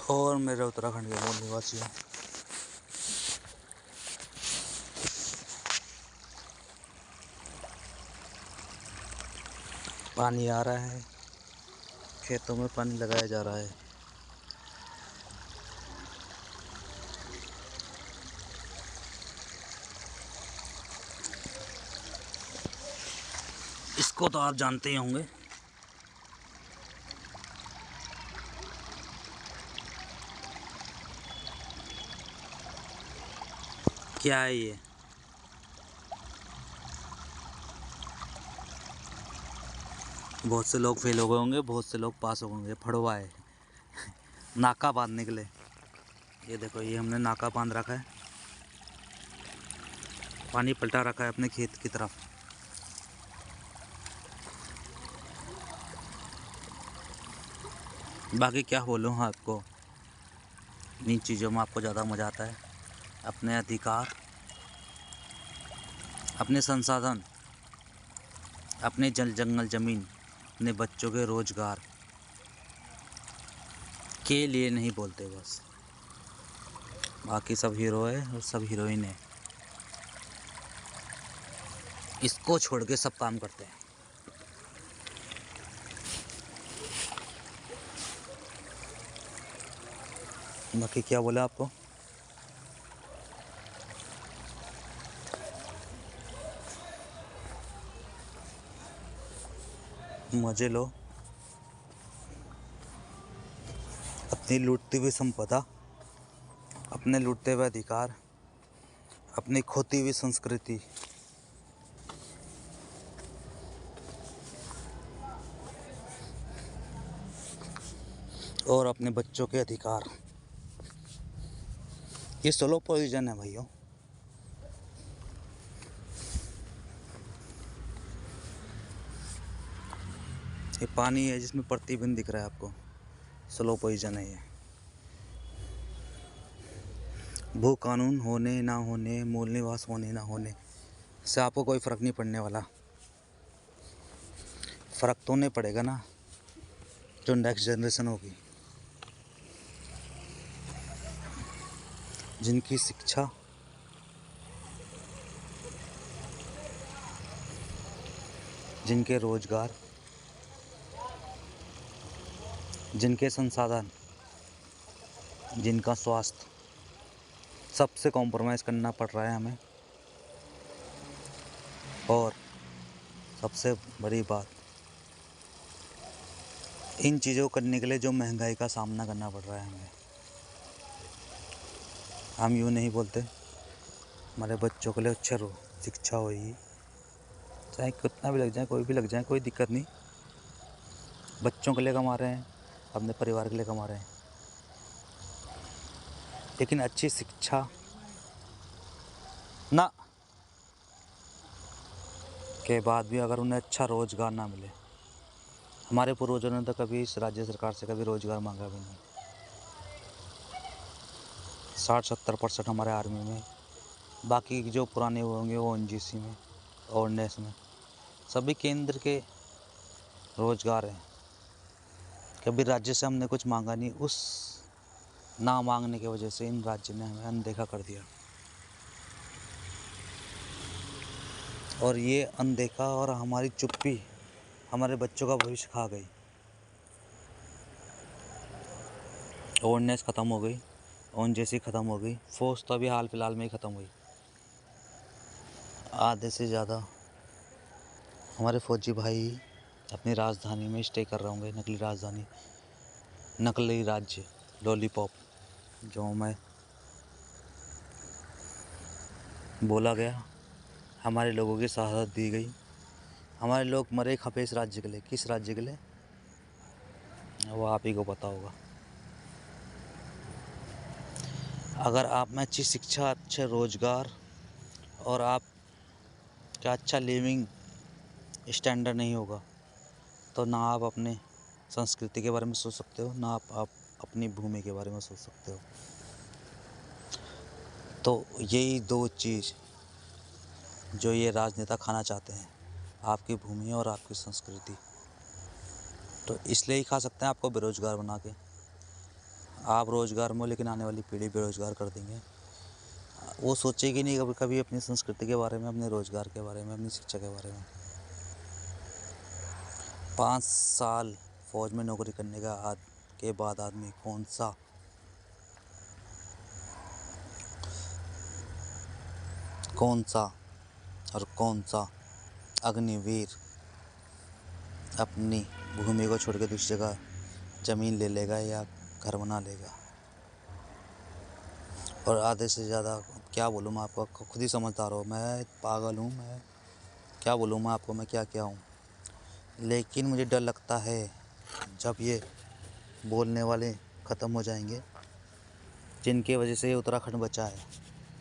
और मेरे उत्तराखंड के मूल निवासियों, पानी आ रहा है, खेतों में पानी लगाया जा रहा है। इसको तो आप जानते ही होंगे। क्या है ये? बहुत से लोग फेल हो गए होंगे, बहुत से लोग पास हो गए होंगे। फड़वा है नाका बांधने के लिए। ये देखो, ये हमने नाका बांध रखा है, पानी पलटा रखा है अपने खेत की तरफ। बाकी क्या बोलूँ आपको, इन चीज़ों में आपको ज़्यादा मज़ा आता है। अपने अधिकार, अपने संसाधन, अपने जल जंगल ज़मीन, अपने बच्चों के रोज़गार के लिए नहीं बोलते बस। बाकी सब हीरो है और सब हीरोइन है, इसको छोड़ के सब काम करते हैं। बाकी क्या बोला आपको, मजे लो अपनी लूटती हुई संपदा, अपने लूटते हुए अधिकार, अपनी खोती हुई संस्कृति, और अपने बच्चों के अधिकार। ये स्लो पॉइजन है भाइयों। ये पानी है जिसमें प्रतिबिंब दिख रहा है आपको, स्लो पॉइजन है ये। भू कानून होने ना होने, मूल निवास होने ना होने से आपको कोई फ़र्क नहीं पड़ने वाला। फ़र्क तो नहीं पड़ेगा ना जो नेक्स्ट जनरेशन होगी, जिनकी शिक्षा, जिनके रोज़गार, जिनके संसाधन, जिनका स्वास्थ्य, सबसे कॉम्प्रोमाइज़ करना पड़ रहा है हमें। और सबसे बड़ी बात, इन चीज़ों को करने के लिए जो महंगाई का सामना करना पड़ रहा है हमें। हम यूँ नहीं बोलते हमारे बच्चों के लिए अच्छी शिक्षा होगी, चाहे कितना भी लग जाए, कोई भी लग जाए, कोई दिक्कत नहीं। बच्चों के लिए कमा रहे हैं, अपने परिवार के लिए कमा रहे हैं, लेकिन अच्छी शिक्षा ना के बाद भी अगर उन्हें अच्छा रोज़गार ना मिले। हमारे पूर्वजों ने तो कभी इस राज्य सरकार से कभी रोज़गार मांगा भी नहीं। 60-70% हमारे आर्मी में, बाकी जो पुराने होंगे वो एनजीसी में, ऑर्डिनेंस में, सभी केंद्र के रोज़गार हैं। कभी राज्य से हमने कुछ मांगा नहीं। उस ना मांगने की वजह से इन राज्य ने हमें अनदेखा कर दिया, और ये अनदेखा और हमारी चुप्पी हमारे बच्चों का भविष्य खा गई। ऑर्डिनेंस ख़त्म हो गई, ओएनजीसी ख़त्म हो गई, फौज तो अभी हाल फिलहाल में ही ख़त्म हुई। आधे से ज़्यादा हमारे फौजी भाई अपनी राजधानी में स्टे कर रहे होंगे, नकली राजधानी, नकली राज्य, लॉलीपॉप जो मैं बोला गया। हमारे लोगों की शहादत दी गई, हमारे लोग मरे खपे इस राज्य के लिए। किस राज्य के लिए, वो आप ही को पता होगा। अगर आप में अच्छी शिक्षा, अच्छे रोज़गार और आप का अच्छा लिविंग स्टैंडर्ड नहीं होगा, तो ना आप अपने संस्कृति के बारे में सोच सकते हो, ना आप अपनी भूमि के बारे में सोच सकते हो। तो यही दो चीज़ जो ये राजनेता खाना चाहते हैं, आपकी भूमि और आपकी संस्कृति। तो इसलिए ही खा सकते हैं आपको बेरोज़गार बना के। आप रोज़गार में हो, लेकिन आने वाली पीढ़ी बेरोज़गार कर देंगे। वो सोचेगी नहीं कभी कभी अपनी संस्कृति के बारे में, अपने रोज़गार के बारे में, अपनी शिक्षा के बारे में। 5 साल फौज में नौकरी करने के बाद आदमी कौन सा अग्निवीर अपनी भूमि को छोड़ के दूसरी जगह ज़मीन ले लेगा या घर बना लेगा। और आधे से ज़्यादा क्या बोलूँ मैं आपको, खुद ही समझदार हो। मैं पागल हूँ, मैं क्या बोलूँ मैं आपको, मैं क्या हूँ। लेकिन मुझे डर लगता है जब ये बोलने वाले ख़त्म हो जाएंगे, जिनकी वजह से ये उत्तराखंड बचा है,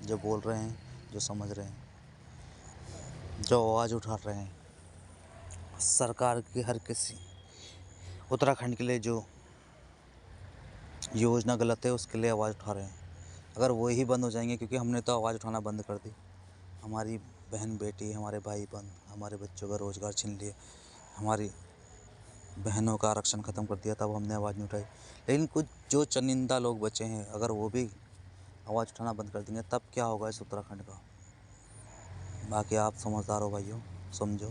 जो बोल रहे हैं, जो समझ रहे हैं, जो आवाज़ उठा रहे हैं। सरकार की हर किसी उत्तराखंड के लिए जो योजना गलत है उसके लिए आवाज़ उठा रहे हैं। अगर वो ही बंद हो जाएंगे, क्योंकि हमने तो आवाज़ उठाना बंद कर दी, हमारी बहन बेटी, हमारे भाई बहन, हमारे बच्चों का रोज़गार छीन लिए, हमारी बहनों का आरक्षण ख़त्म कर दिया, तब हमने आवाज़ नहीं उठाई। लेकिन कुछ जो चुनिंदा लोग बचे हैं, अगर वो भी आवाज़ उठाना बंद कर देंगे, तब क्या होगा इस उत्तराखंड का। बाकी आप समझदार हो भाइयों, समझो।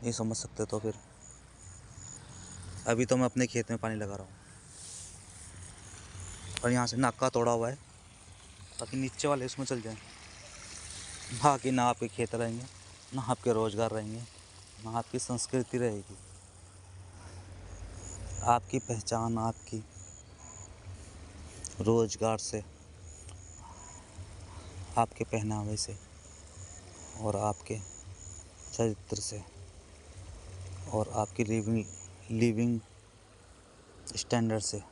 नहीं समझ सकते तो फिर अभी तो मैं अपने खेत में पानी लगा रहा हूँ और यहाँ से नाका तोड़ा हुआ है ताकि नीचे वाले उसमें चल जाएं। बाकी ना आपके खेत रहेंगे, ना आपके रोज़गार रहेंगे, ना आपकी संस्कृति रहेगी। आपकी पहचान आपकी रोज़गार से, आपके पहनावे से और आपके चरित्र से और आपकी लिविंग स्टैंडर्ड से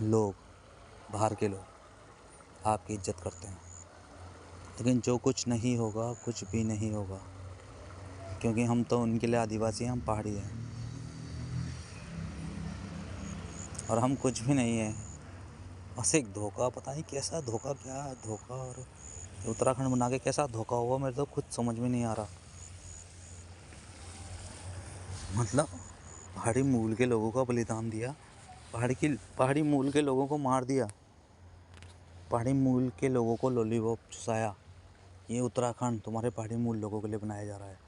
लोग, बाहर के लोग आपकी इज्जत करते हैं। लेकिन जो कुछ नहीं होगा, कुछ भी नहीं होगा, क्योंकि हम तो उनके लिए आदिवासी हैं, हम पहाड़ी हैं और हम कुछ भी नहीं हैं। बस एक धोखा, पता नहीं कैसा धोखा, क्या धोखा, और उत्तराखंड बना के कैसा धोखा हुआ, मेरे तो खुद समझ में नहीं आ रहा। मतलब पहाड़ी मूल के लोगों का बलिदान दिया, पहाड़ी मूल के लोगों को मार दिया, पहाड़ी मूल के लोगों को लॉलीपॉप चुसाया। ये उत्तराखंड तुम्हारे पहाड़ी मूल लोगों के लिए बनाया जा रहा है।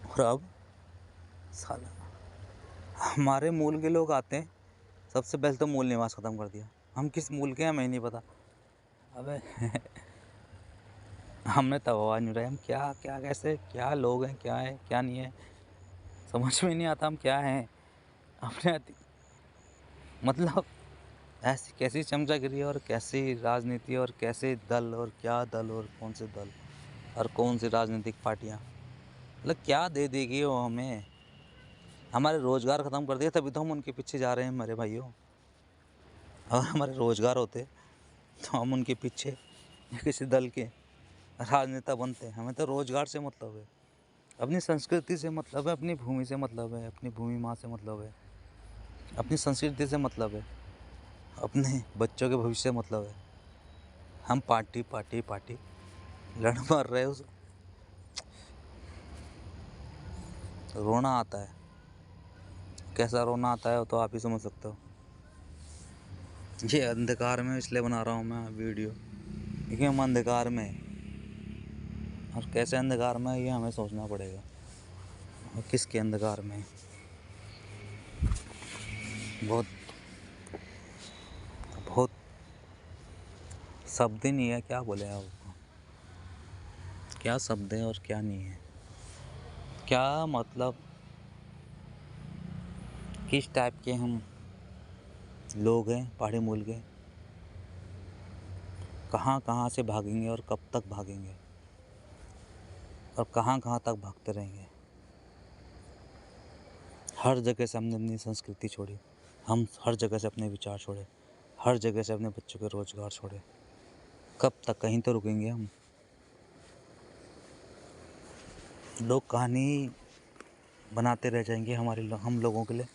और अब साला हमारे मूल के लोग आते हैं, सबसे पहले तो मूल निवास ख़त्म कर दिया। हम किस मूल के हैं हमें नहीं पता। अबे हमने तब आवाज़ नहीं उठाई। हम क्या क्या कैसे, क्या लोग हैं, क्या है क्या नहीं है, समझ में नहीं आता हम क्या हैं। अपने मतलब ऐसी कैसी चमचागिरी और कैसी राजनीति और कैसे दल और क्या दल और कौन से दल और कौन सी राजनीतिक पार्टियाँ, मतलब क्या दे देगी वो हमें। हमारे रोज़गार ख़त्म कर दिया, तभी तो हम उनके पीछे जा रहे हैं मेरे भाइयों। अगर हमारे रोज़गार होते तो हम उनके पीछे किसी दल के राजनेता बनते। हमें तो रोज़गार से मतलब है, अपनी संस्कृति से मतलब है, अपनी भूमि से मतलब है, अपनी भूमि माँ से मतलब है, अपनी संस्कृति से मतलब है, अपने बच्चों के भविष्य से मतलब है। हम पार्टी पार्टी पार्टी लड़ मर रहे उस, रोना आता है। कैसा रोना आता है वो तो आप ही समझ सकते हो। ये अंधकार में इसलिए बना रहा हूँ मैं वीडियो, क्योंकि हम अंधकार में हैं। और कैसे अंधकार में ये हमें सोचना पड़ेगा, और किसके अंधकार में। बहुत बहुत शब्द ही नहीं है, क्या बोले आपको, क्या शब्द है और क्या नहीं है, क्या मतलब किस टाइप के हम लोग हैं पहाड़ी मूल के। कहाँ कहाँ से भागेंगे और कब तक भागेंगे और कहाँ कहाँ तक भागते रहेंगे। हर जगह से हमने अपनी संस्कृति छोड़ी, हम हर जगह से अपने विचार छोड़े, हर जगह से अपने बच्चों के रोज़गार छोड़े। कब तक, कहीं तो रुकेंगे हम। लोग कहानी बनाते रह जाएंगे हम लोगों के लिए।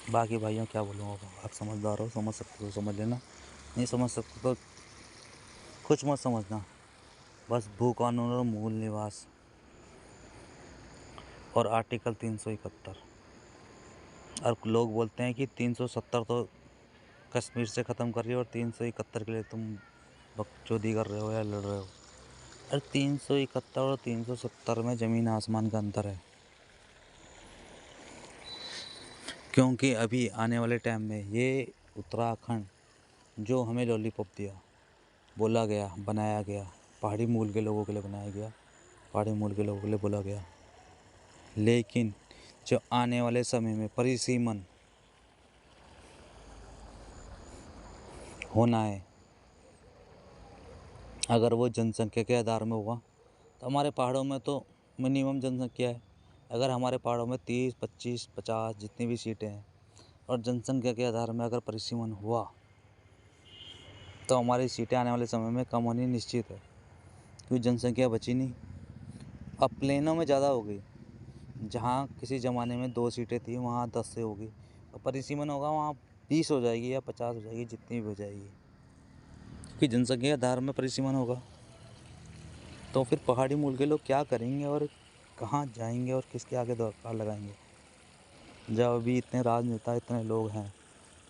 बाकी भाइयों क्या बोलूँ, आप समझदार हो, समझ सकते हो समझ लेना, नहीं समझ सकते तो कुछ मत समझना। बस भू कानून और मूल निवास और आर्टिकल 371 और लोग बोलते हैं कि 370 तो कश्मीर से ख़त्म कर रही है और 371 के लिए तुम बकचोदी कर रहे हो या लड़ रहे हो। अरे 371 और 370 में ज़मीन आसमान का अंतर है। क्योंकि अभी आने वाले टाइम में ये उत्तराखंड जो हमें लॉलीपॉप दिया, बोला गया, बनाया गया, पहाड़ी मूल के लोगों के लिए बनाया गया, पहाड़ी मूल के लोगों के लिए बोला गया, लेकिन जो आने वाले समय में परिसीमन होना है, अगर वो जनसंख्या के आधार में होगा तो हमारे पहाड़ों में तो मिनिमम जनसंख्या है। अगर हमारे पहाड़ों में 30, 25, 50 जितनी भी सीटें हैं और जनसंख्या के आधार में अगर परिसीमन हुआ तो हमारी सीटें आने वाले समय में कम होनी निश्चित है, क्योंकि जनसंख्या बची नहीं। अब प्लेनों में ज़्यादा हो गई, जहाँ किसी ज़माने में 2 सीटें थी वहाँ 10 से होगी, और परिसीमन होगा वहाँ 20 हो जाएगी या 50 हो जाएगी, जितनी भी हो जाएगी, क्योंकि जनसंख्या के आधार में परिसीमन होगा। तो फिर पहाड़ी मूल के लोग क्या करेंगे और कहाँ जाएंगे और किसके आगे दरकार लगाएंगे? जब अभी इतने राजनेता, इतने लोग हैं,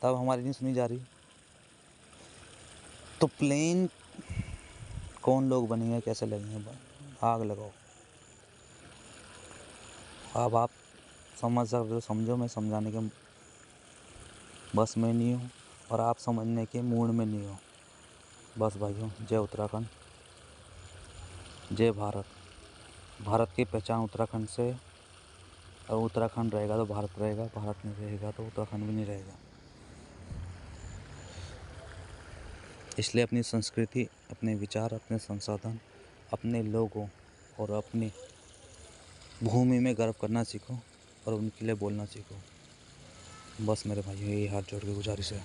तब हमारी नहीं सुनी जा रही। तो प्लेन कौन लोग बनेंगे, कैसे लगेंगे? आग लगाओ। अब आप समझ सकते हो, समझो, मैं समझाने के बस में नहीं हूँ और आप समझने के मूड में नहीं हो। बस भाइयों, जय उत्तराखंड, जय भारत। भारत की पहचान उत्तराखंड से, और उत्तराखंड रहेगा तो भारत रहेगा, भारत नहीं रहेगा तो उत्तराखंड भी नहीं रहेगा। इसलिए अपनी संस्कृति, अपने विचार, अपने संसाधन, अपने लोगों और अपनी भूमि में गर्व करना सीखो और उनके लिए बोलना सीखो। बस मेरे भाइयों, यही हाथ जोड़ के गुजारिश है।